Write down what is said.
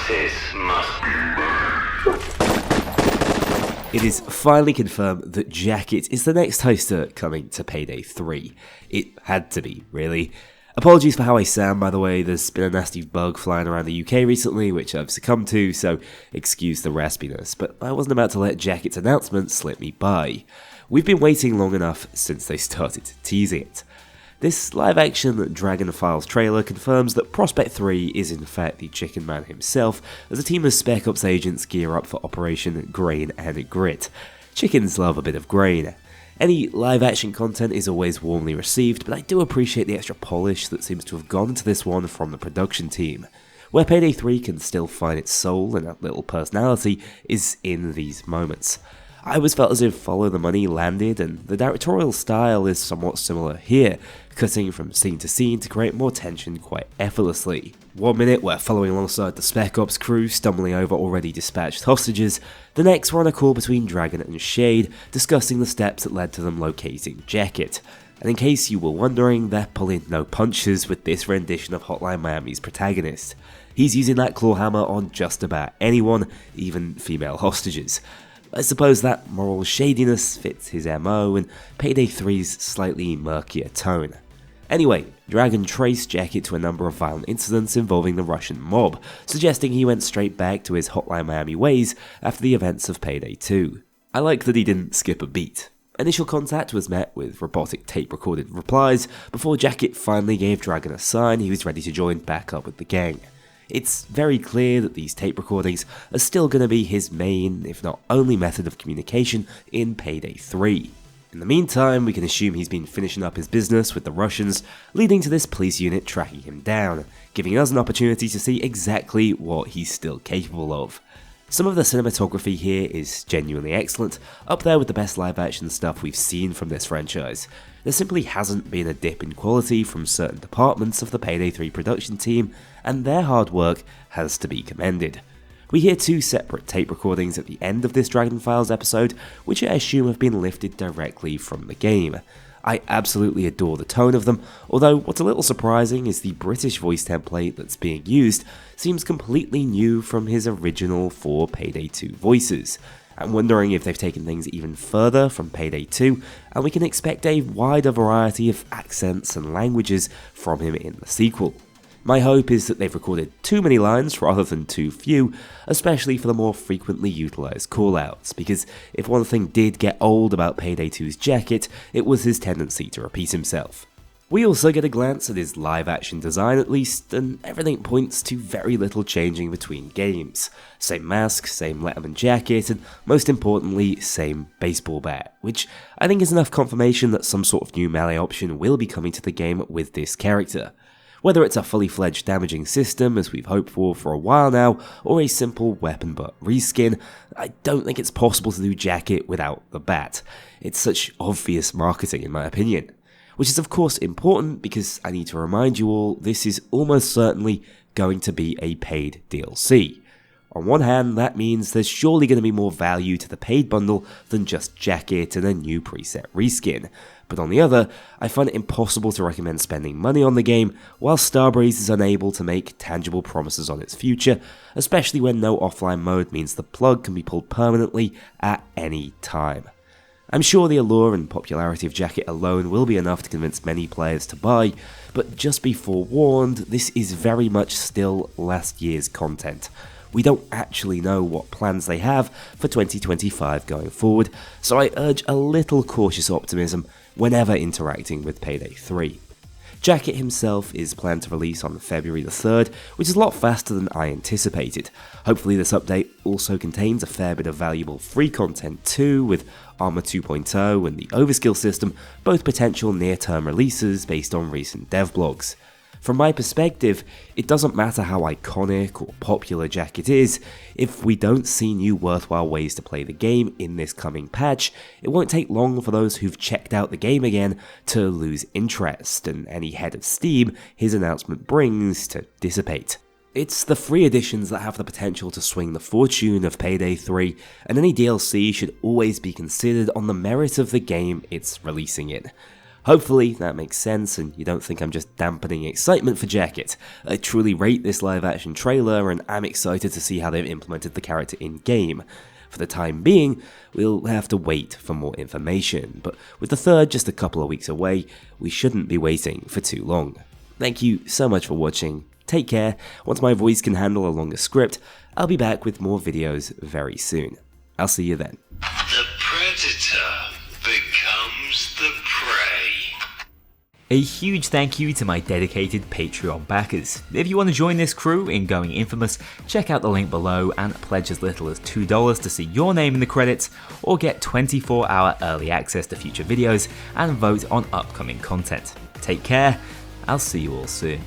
Justice must be made. It is finally confirmed that Jacket is the next hoster coming to Payday 3. It had to be, really. Apologies for how I sound, by the way. There's been a nasty bug flying around the UK recently, which I've succumbed to, so excuse the raspiness, but I wasn't about to let Jacket's announcement slip me by. We've been waiting long enough since they started teasing it. This live-action Dragon Files trailer confirms that Prospect 3 is in fact the Chicken Man himself, as a team of Spec Ops agents gear up for Operation Grain and Grit. Chickens love a bit of grain. Any live-action content is always warmly received, but I do appreciate the extra polish that seems to have gone into this one from the production team. Where Payday 3 can still find its soul and a little personality is in these moments. I always felt as if Follow the Money landed, and the directorial style is somewhat similar here, cutting from scene to scene to create more tension quite effortlessly. 1 minute we're following alongside the Spec Ops crew stumbling over already dispatched hostages, the next we're on a call between Dragon and Shade discussing the steps that led to them locating Jacket. And in case you were wondering, they're pulling no punches with this rendition of Hotline Miami's protagonist. He's using that claw hammer on just about anyone, even female hostages. I suppose that moral shadiness fits his MO and Payday 3's slightly murkier tone. Anyway, Dragon traced Jacket to a number of violent incidents involving the Russian mob, suggesting he went straight back to his Hotline Miami ways after the events of Payday 2. I like that he didn't skip a beat. Initial contact was met with robotic tape-recorded replies before Jacket finally gave Dragon a sign he was ready to join back up with the gang. It's very clear that these tape recordings are still going to be his main, if not only method of communication in Payday 3. In the meantime, we can assume he's been finishing up his business with the Russians, leading to this police unit tracking him down, giving us an opportunity to see exactly what he's still capable of. Some of the cinematography here is genuinely excellent, up there with the best live action stuff we've seen from this franchise. There simply hasn't been a dip in quality from certain departments of the Payday 3 production team, and their hard work has to be commended. We hear 2 separate tape recordings at the end of this Dragon Files episode, which I assume have been lifted directly from the game. I absolutely adore the tone of them, although what's a little surprising is the British voice template that's being used seems completely new from his original 4 Payday 2 voices. I'm wondering if they've taken things even further from Payday 2, and we can expect a wider variety of accents and languages from him in the sequel. My hope is that they've recorded too many lines rather than too few, especially for the more frequently utilised callouts, because if one thing did get old about Payday 2's Jacket, it was his tendency to repeat himself. We also get a glance at his live-action design at least, and everything points to very little changing between games. Same mask, same Letterman jacket, and most importantly, same baseball bat, which I think is enough confirmation that some sort of new melee option will be coming to the game with this character. Whether it's a fully fledged damaging system, as we've hoped for a while now, or a simple weapon butt reskin, I don't think it's possible to do Jacket without the bat. It's such obvious marketing in my opinion. Which is of course important because I need to remind you all, this is almost certainly going to be a paid DLC. On one hand, that means there's surely going to be more value to the paid bundle than just Jacket and a new preset reskin. But on the other, I find it impossible to recommend spending money on the game while Starbreeze is unable to make tangible promises on its future, especially when no offline mode means the plug can be pulled permanently at any time. I'm sure the allure and popularity of Jacket alone will be enough to convince many players to buy, but just be forewarned, this is very much still last year's content. We don't actually know what plans they have for 2025 going forward, so I urge a little cautious optimism whenever interacting with Payday 3. Jacket himself is planned to release on February the 3rd, which is a lot faster than I anticipated. Hopefully this update also contains a fair bit of valuable free content too, with Armor 2.0 and the Overskill system, both potential near-term releases based on recent dev blogs. From my perspective, it doesn't matter how iconic or popular Jacket is, if we don't see new worthwhile ways to play the game in this coming patch, it won't take long for those who've checked out the game again to lose interest, and any head of steam his announcement brings to dissipate. It's the free editions that have the potential to swing the fortune of Payday 3, and any DLC should always be considered on the merit of the game it's releasing in. Hopefully that makes sense and you don't think I'm just dampening excitement for Jacket. I truly rate this live action trailer and I'm excited to see how they've implemented the character in game. For the time being, we'll have to wait for more information, but with the third just a couple of weeks away, we shouldn't be waiting for too long. Thank you so much for watching, take care, once my voice can handle a longer script, I'll be back with more videos very soon. I'll see you then. The predator becomes the prey. A huge thank you to my dedicated Patreon backers. If you want to join this crew in going infamous, check out the link below and pledge as little as $2 to see your name in the credits, or get 24-hour early access to future videos and vote on upcoming content. Take care, I'll see you all soon.